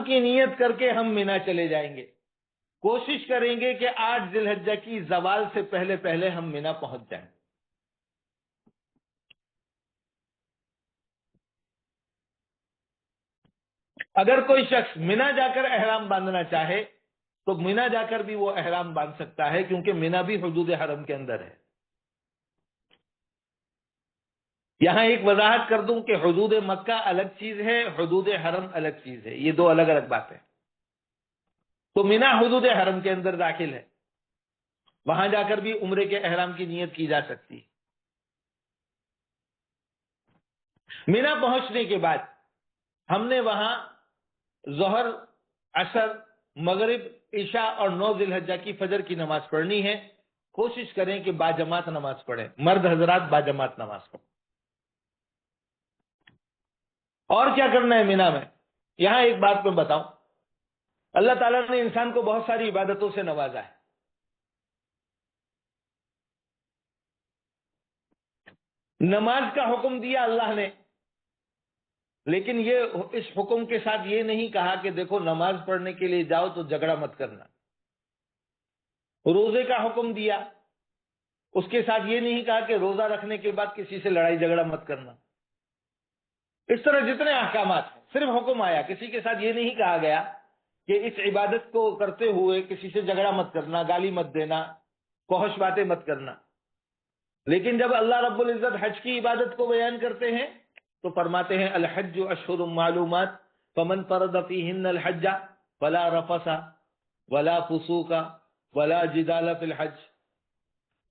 کی نیت کر کے ہم مینا چلے جائیں گے. کوشش کریں گے کہ 8 ذی الحجہ کی زوال سے پہلے پہلے ہم مینا پہنچ جائیں. اگر کوئی شخص مینا جا کر احرام باندھنا چاہے تو مینا جا کر بھی وہ احرام باندھ سکتا ہے، کیونکہ مینا بھی حدود حرم کے اندر ہے. یہاں ایک وضاحت کر دوں کہ حدود مکہ الگ چیز ہے، حدود حرم الگ چیز ہے، یہ دو الگ الگ باتیں. تو مینا حدود حرم کے اندر داخل ہے، وہاں جا کر بھی عمرے کے احرام کی نیت کی جا سکتی ہے. مینا پہنچنے کے بعد ہم نے وہاں ظہر، عصر، مغرب، عشاء اور 9 ذی الحجہ کی فجر کی نماز پڑھنی ہے. کوشش کریں کہ باجماعت نماز پڑھیں، مرد حضرات باجماعت نماز پڑھیں. اور کیا کرنا ہے مینا میں؟ یہاں ایک بات میں بتاؤں، اللہ تعالیٰ نے انسان کو بہت ساری عبادتوں سے نوازا ہے. نماز کا حکم دیا اللہ نے، لیکن اس حکم کے ساتھ یہ نہیں کہا کہ دیکھو نماز پڑھنے کے لیے جاؤ تو جھگڑا مت کرنا. روزے کا حکم دیا، اس کے ساتھ یہ نہیں کہا کہ روزہ رکھنے کے بعد کسی سے لڑائی جھگڑا مت کرنا. اس طرح جتنے احکامات ہیں، صرف حکم آیا، کسی کے ساتھ یہ نہیں کہا گیا کہ اس عبادت کو کرتے ہوئے کسی سے جھگڑا مت کرنا، گالی مت دینا، فحش باتیں مت کرنا. لیکن جب اللہ رب العزت حج کی عبادت کو بیان کرتے ہیں تو فرماتے ہیں الحج اشہر معلومات فمن فرض فیہن الحج فلا رفث ولا فسوق ولا جدال فی الحج،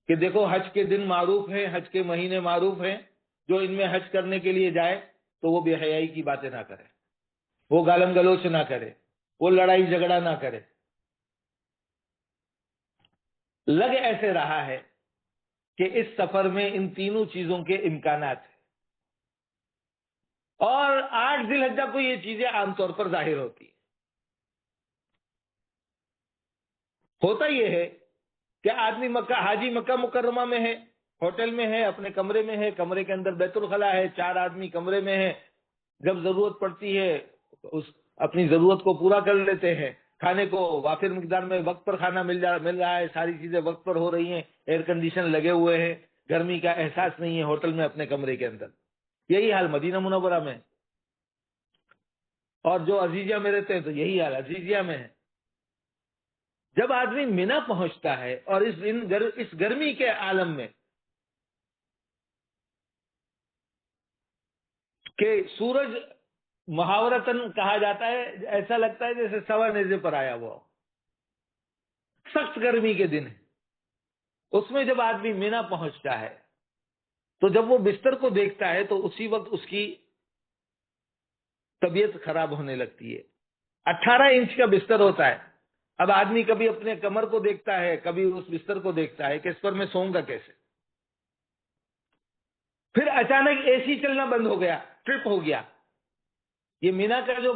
کہ دیکھو حج کے دن معروف ہیں، حج کے مہینے معروف ہیں، جو ان میں حج کرنے کے لیے جائے تو وہ بے حیائی کی باتیں نہ کرے، وہ گالم گلوچ نہ کرے، وہ لڑائی جھگڑا نہ کرے. لگ ایسے رہا ہے کہ اس سفر میں ان تینوں چیزوں کے امکانات ہیں، اور 8 ذی الحجہ کو یہ چیزیں عام طور پر ظاہر ہوتی ہیں. ہوتا یہ ہے کہ آدمی حاجی مکہ مکرمہ میں ہے، ہوٹل میں ہے، اپنے کمرے میں ہے، کمرے کے اندر بیت الخلا ہے، 4 آدمی کمرے میں ہے، جب ضرورت پڑتی ہے اپنی ضرورت کو پورا کر لیتے ہیں. کھانے کو وافر مقدار میں وقت پر کھانا مل رہا ہے، ساری چیزیں وقت پر ہو رہی ہیں، ایئر کنڈیشن لگے ہوئے ہیں، گرمی کا احساس نہیں ہے ہوٹل میں اپنے کمرے کے اندر. یہی حال مدینہ منورہ میں، اور جو عزیزیہ میں رہتے ہیں تو یہی حال عزیزیہ میں ہے. جب آدمی مینا پہنچتا ہے اور اس گرمی کے عالم میں کہ سورج محاورتاً کہا جاتا ہے ایسا لگتا ہے جیسے سوا نیزے پر آیا ہوا ہو، سخت گرمی کے دن ہے، اس میں جب آدمی مینا پہنچتا ہے تو جب وہ بستر کو دیکھتا ہے تو اسی وقت اس کی طبیعت خراب ہونے لگتی ہے. 18 انچ کا بستر ہوتا ہے. اب آدمی کبھی اپنے کمر کو دیکھتا ہے، کبھی اس بستر کو دیکھتا ہے کہ اس پر میں سوؤں گا کیسے. پھر اچانک اے سی چلنا بند ہو گیا، ٹرپ ہو گیا. یہ مینا کا جو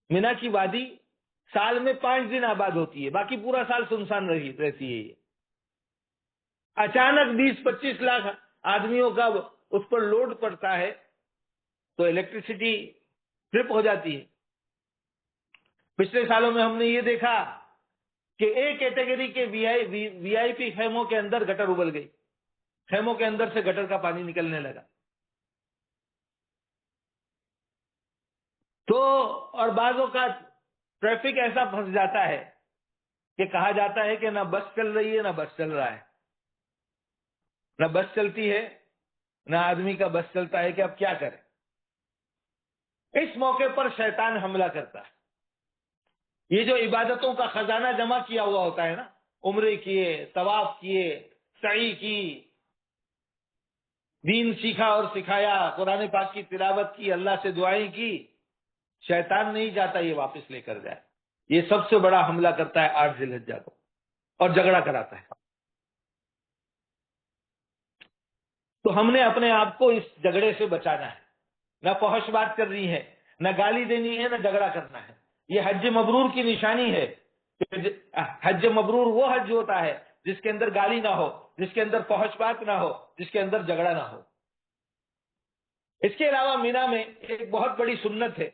مینا کی وادی سال میں 5 دن آباد ہوتی ہے، باقی پورا سال سنسان رہتی ہے. یہ اچانک 20-25 لاکھ آدمیوں کا اس پر لوڈ پڑتا ہے تو الیکٹریسٹی ٹرپ ہو جاتی ہے. پچھلے سالوں میں ہم نے یہ دیکھا کہ ایک کیٹیگری کے وی آئی پی خیموں کے اندر گٹر ابل گئی، خیموں کے اندر سے گٹر کا پانی نکلنے لگا. تو اور بعض اوقات ٹریفک ایسا پھنس جاتا ہے کہ کہا جاتا ہے کہ نہ بس چل رہی ہے نہ بس چل رہا ہے، نہ بس چلتی ہے نہ آدمی کا بس چلتا ہے کہ اب کیا کرے. اس موقع پر شیطان حملہ کرتا ہے. یہ جو عبادتوں کا خزانہ جمع کیا ہوا ہوتا ہے نا، عمرے کیے، طواف کیے، سعی کی، دین سیکھا اور سکھایا، قرآن پاک کی تلاوت کی، اللہ سے دعائیں کی، شیطان نہیں چاہتا یہ واپس لے کر جائے. یہ سب سے بڑا حملہ کرتا ہے 8 ذی الحجہ کو اور جھگڑا کراتا ہے. تو ہم نے اپنے آپ کو اس جھگڑے سے بچانا ہے. نہ فحش بات کرنی ہے، نہ گالی دینی ہے، نہ جھگڑا کرنا ہے. یہ حج مبرور کی نشانی ہے. حج مبرور وہ حج ہوتا ہے جس کے اندر گالی نہ ہو، جس کے اندر فحش بات نہ ہو، جس کے اندر جھگڑا نہ ہو. اس کے علاوہ مینا میں ایک بہت بڑی سنت ہے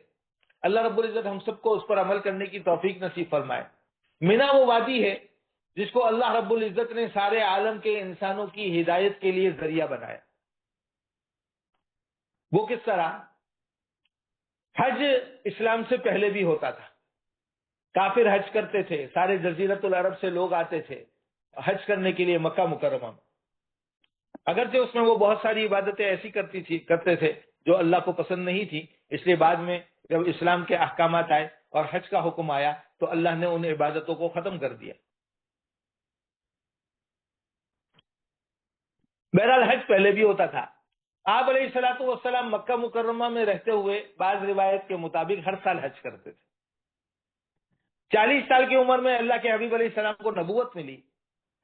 اللہ رب العزت ہم سب کو اس پر عمل کرنے کی توفیق نصیب فرمائے۔ مینا وہ وادی ہے جس کو اللہ رب العزت نے سارے عالم کے انسانوں کی ہدایت کے لیے ذریعہ بنایا۔ وہ کس طرح؟ حج اسلام سے پہلے بھی ہوتا تھا، کافر حج کرتے تھے، سارے جزیرت العرب سے لوگ آتے تھے حج کرنے کے لیے مکہ مکرمہ میں، اگرچہ اس میں وہ بہت ساری عبادتیں ایسی کرتے تھے جو اللہ کو پسند نہیں تھی، اس لیے بعد میں جب اسلام کے احکامات آئے اور حج کا حکم آیا تو اللہ نے ان عبادتوں کو ختم کر دیا۔ بہرحال حج پہلے بھی ہوتا تھا۔ آپ علیہ الصلوۃ والسلام مکہ مکرمہ میں رہتے ہوئے بعض روایت کے مطابق ہر سال حج کرتے تھے۔ 40 سال کی عمر میں اللہ کے حبیب علیہ السلام کو نبوت ملی۔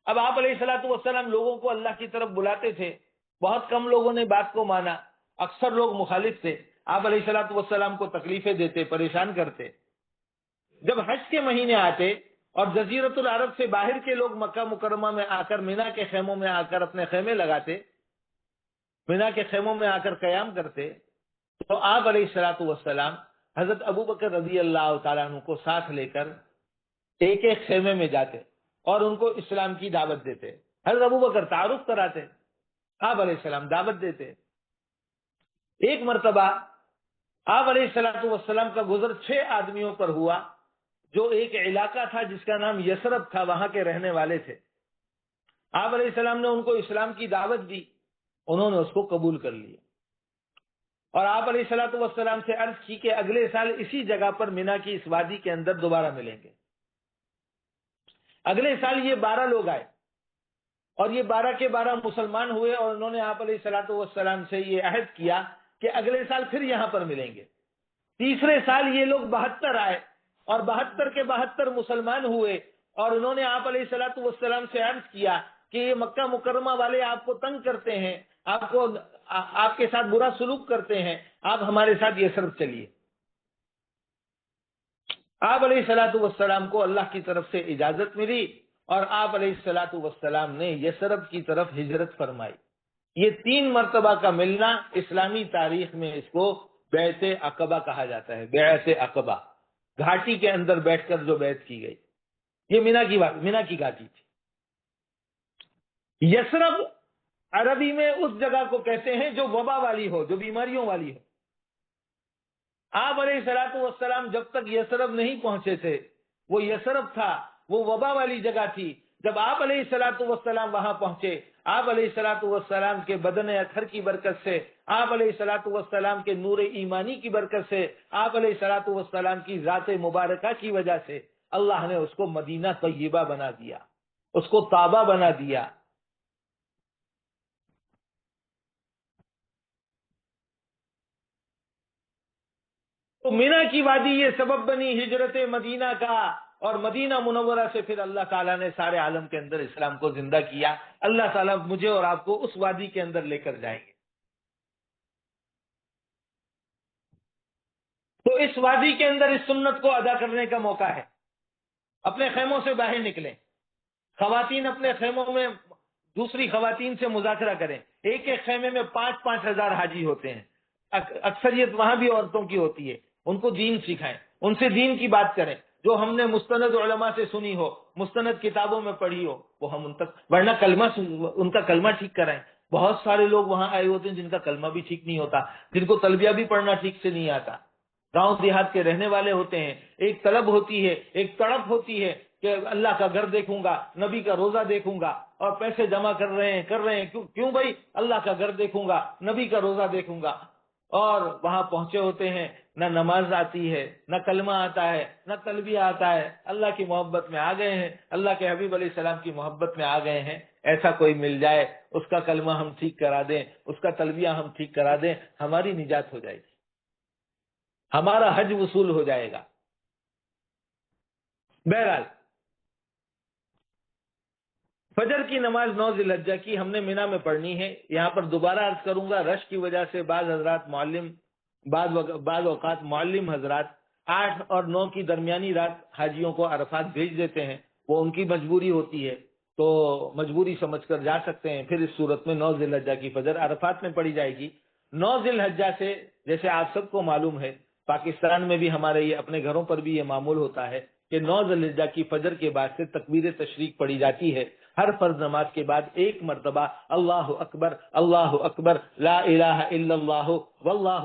اب آپ علیہ الصلوۃ والسلام لوگوں کو اللہ کی طرف بلاتے تھے، بہت کم لوگوں نے بات کو مانا، اکثر لوگ مخالف تھے، آپ علیہ الصلوۃ والسلام کو تکلیفیں دیتے، پریشان کرتے۔ جب حج کے مہینے آتے اور جزیرت العرب سے باہر کے لوگ مکہ مکرمہ میں آ کر مینا کے خیموں میں آ کر اپنے خیمے لگاتے، مینا کے خیموں میں آ کر قیام کرتے، تو آپ علیہ الصلوۃ والسلام حضرت ابو بکر رضی اللہ تعالیٰ عنہ کو ساتھ لے کر ایک ایک خیمے میں جاتے اور ان کو اسلام کی دعوت دیتے۔ حضرت ابو بکر تعارف کراتے، آپ علیہ السلام دعوت دیتے۔ ایک مرتبہ آپ علیہ الصلوۃ والسلام کا گزر 6 آدمیوں پر ہوا جو ایک علاقہ تھا جس کا نام یثرب تھا، وہاں کے رہنے والے تھے۔ آپ علیہ السلام نے ان کو اسلام کی دعوت دی، انہوں نے اس کو قبول کر لیا، اور آپ علیہ الصلوۃ والسلام سے عرض کی کہ اگلے سال اسی جگہ پر مینا کی اس وادی کے اندر دوبارہ ملیں گے۔ اگلے سال یہ 12 لوگ آئے اور یہ 12 کے 12 مسلمان ہوئے، اور انہوں نے آپ علیہ الصلوۃ والسلام سے یہ عہد کیا کہ اگلے سال پھر یہاں پر ملیں گے۔ تیسرے سال یہ لوگ 72 آئے اور 72 کے 72 مسلمان ہوئے، اور انہوں نے آپ علیہ الصلوۃ والسلام سے عرض کیا کہ یہ مکہ مکرمہ والے آپ کو تنگ کرتے ہیں، آپ کے ساتھ برا سلوک کرتے ہیں، آپ ہمارے ساتھ یثرب چلیے۔ آپ علیہ الصلوۃ والسلام کو اللہ کی طرف سے اجازت ملی اور آپ علیہ الصلوۃ والسلام نے یثرب کی طرف ہجرت فرمائی۔ یہ 3 مرتبہ کا ملنا اسلامی تاریخ میں اس کو بیعت عقبہ کہا جاتا ہے۔ بیعت عقبہ، گھاٹی کے اندر بیٹھ کر جو بیعت کی گئی، یہ مینا کی گھاٹی تھی۔ یثرب عربی میں اس جگہ کو کہتے ہیں جو وبا والی ہو، جو بیماریوں والی ہو۔ آپ علیہ الصلوۃ والسلام جب تک یثرب نہیں پہنچے تھے، وہ یثرب تھا، وہ وبا والی جگہ تھی۔ جب آپ علیہ الصلوۃ والسلام وہاں پہنچے، آپ علیہ الصلوۃ والسلام کے بدن اطہر کی برکت سے، آپ علیہ الصلوۃ والسلام کے نور ایمانی کی برکت سے، آپ علیہ الصلوۃ والسلام کی ذات مبارکہ کی وجہ سے اللہ نے اس کو مدینہ طیبہ بنا دیا، اس کو طابہ بنا دیا۔ تو مینا کی وادی یہ سبب بنی ہجرت مدینہ کا، اور مدینہ منورہ سے پھر اللہ تعالیٰ نے سارے عالم کے اندر اسلام کو زندہ کیا۔ اللہ تعالیٰ مجھے اور آپ کو اس وادی کے اندر لے کر جائیں گے۔ تو اس وادی کے اندر اس سنت کو ادا کرنے کا موقع ہے۔ اپنے خیموں سے باہر نکلیں، خواتین اپنے خیموں میں دوسری خواتین سے مذاکرہ کریں۔ ایک ایک خیمے میں 5-5 ہزار حاجی ہوتے ہیں، اکثریت وہاں بھی عورتوں کی ہوتی ہے۔ ان کو دین سکھائیں، ان سے دین کی بات کریں، جو ہم نے مستند علماء سے سنی ہو، مستند کتابوں میں پڑھی ہو، وہ ہم ان تک، ورنہ ان کا کلمہ ٹھیک کرائیں۔ بہت سارے لوگ وہاں آئے ہوتے ہیں جن کا کلمہ بھی ٹھیک نہیں ہوتا، جن کو تلبیہ بھی پڑھنا ٹھیک سے نہیں آتا، گاؤں دیہات کے رہنے والے ہوتے ہیں۔ ایک طلب ہوتی ہے، ایک تڑپ ہوتی ہے کہ اللہ کا گھر دیکھوں گا، نبی کا روزہ دیکھوں گا، اور پیسے جمع کر رہے ہیں کیوں بھائی؟ اللہ کا گھر دیکھوں گا، نبی کا روزہ دیکھوں گا۔ اور وہاں پہنچے ہوتے ہیں، نہ نماز آتی ہے، نہ کلمہ آتا ہے، نہ تلبیہ آتا ہے، اللہ کی محبت میں آ گئے ہیں، اللہ کے حبیب علیہ السلام کی محبت میں آ گئے ہیں۔ ایسا کوئی مل جائے، اس کا کلمہ ہم ٹھیک کرا دیں، اس کا تلبیہ ہم ٹھیک کرا دیں، ہماری نجات ہو جائے گی، ہمارا حج وصول ہو جائے گا۔ بہرحال فجر کی نماز 9 ذی الحجہ کی ہم نے مینا میں پڑھنی ہے۔ یہاں پر دوبارہ عرض کروں گا، رش کی وجہ سے بعض اوقات معلم حضرات 8 اور 9 کی درمیانی رات حاجیوں کو عرفات بھیج دیتے ہیں، وہ ان کی مجبوری ہوتی ہے، تو مجبوری سمجھ کر جا سکتے ہیں۔ پھر اس صورت میں 9 ذی الحجہ کی فجر عرفات میں پڑھی جائے گی۔ 9 ذی الحجہ سے، جیسے آپ سب کو معلوم ہے، پاکستان میں بھی ہمارے یہ اپنے گھروں پر بھی یہ معمول ہوتا ہے کہ 9 ذی الحجہ کی فجر کے بعد سے تکبیر تشریق پڑھی جاتی ہے. ہر فرض نماز کے بعد ایک مرتبہ اللہ اکبر لا الہ الا اللہ واللہ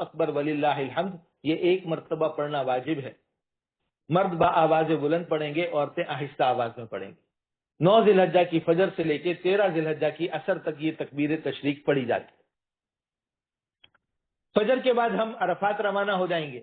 اکبر وللہ الحمد، یہ ایک مرتبہ پڑھنا واجب ہے. مرد با آواز بلند پڑھیں گے، عورتیں آہستہ آواز میں پڑھیں گی. 9 ذی الحجہ کی فجر سے لے کے 13 ذی الحجہ کی عصر تک یہ تکبیر تشریق پڑھی جاتی ہے. فجر کے بعد ہم عرفات روانہ ہو جائیں گے.